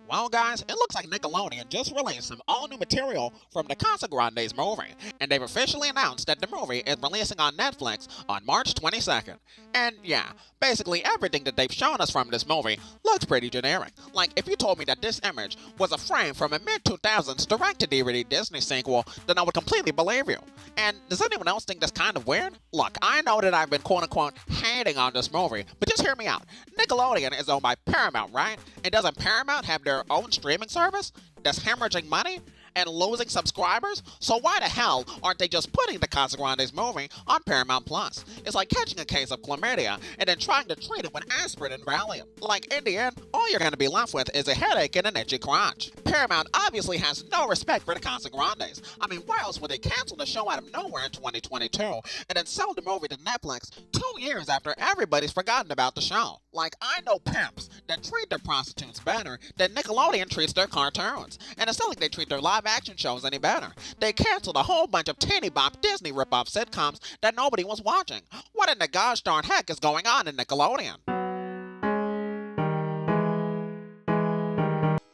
Well, guys, it looks like Nickelodeon just released some all-new material from the Casagrandes movie, and they've officially announced that the movie is releasing on Netflix on March 22nd. And yeah, basically everything that they've shown us from this movie looks pretty generic. Like, if you told me that this image was a frame from a mid-2000s direct-to-DVD Disney sequel, then I would completely believe you. And does anyone else think that's kind of weird? Look, I know that I've been quote-unquote hating on this movie, but just hear me out. Nickelodeon is owned by Paramount, right? And doesn't Paramount have their own streaming service that's hemorrhaging money and losing subscribers? So why the hell aren't they just putting the Casagrandes movie on Paramount Plus? It's like catching a case of chlamydia and then trying to treat it with aspirin and Valium. Like, in the end, all you're going to be left with is a headache and an itchy crotch. Paramount obviously has no respect for the Casagrandes. I mean, why else would they cancel the show out of nowhere in 2022 and then sell the movie to Netflix 2 years after everybody's forgotten about the show? Like, I know pimps that treat their prostitutes better than Nickelodeon treats their cartoons. And it's not like they treat their live-action shows any better. They canceled a whole bunch of teeny-bop Disney rip-off sitcoms that nobody was watching. What in the gosh darn heck is going on in Nickelodeon?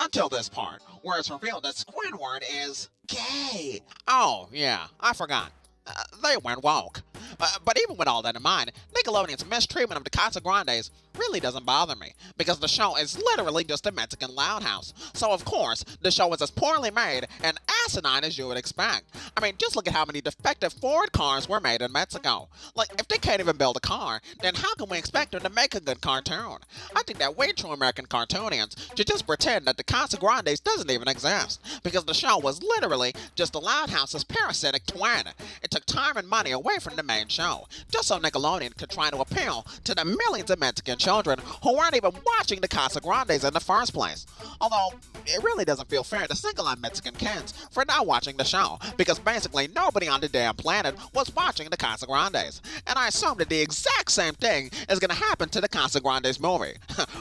Until this part, where it's revealed that Squidward is gay. Oh, yeah, I forgot. They went woke. But even with all that in mind, Nickelodeon's mistreatment of the Casagrandes really doesn't bother me, because the show is literally just a Mexican loud house. So of course, the show is as poorly made and asinine as you would expect. I mean, just look at how many defective Ford cars were made in Mexico. Like, if they can't even build a car, then how can we expect them to make a good cartoon? I think that way true American cartoonians should just pretend that the Casagrandes doesn't even exist, because the show was literally just the loud house's parasitic twin. It took time and money away from the main show, just so Nickelodeon could try to appeal to the millions of Mexican children who weren't even watching the Casagrandes in the first place. Although, it really doesn't feel fair to single out Mexican kids for not watching the show, because basically nobody on the damn planet was watching the Casagrandes. And I assume that the exact same thing is going to happen to the Casagrandes movie,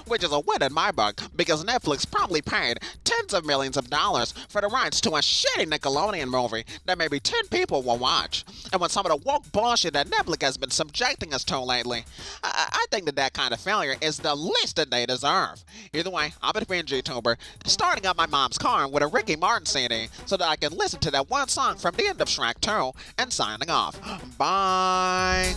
which is a win in my book, because Netflix probably paid tens of millions of dollars for the rights to a shitty Nickelodeon movie that maybe 10 people will watch. And with some of the woke bullshit that Netflix has been subjecting us to lately, I think that kind of failure is the least that they deserve. Either way, I'm a BNG-tuber, starting up my mom's car with a Ricky Martin CD so that I can listen to that one song from the end of Shrek 2 and signing off. Bye!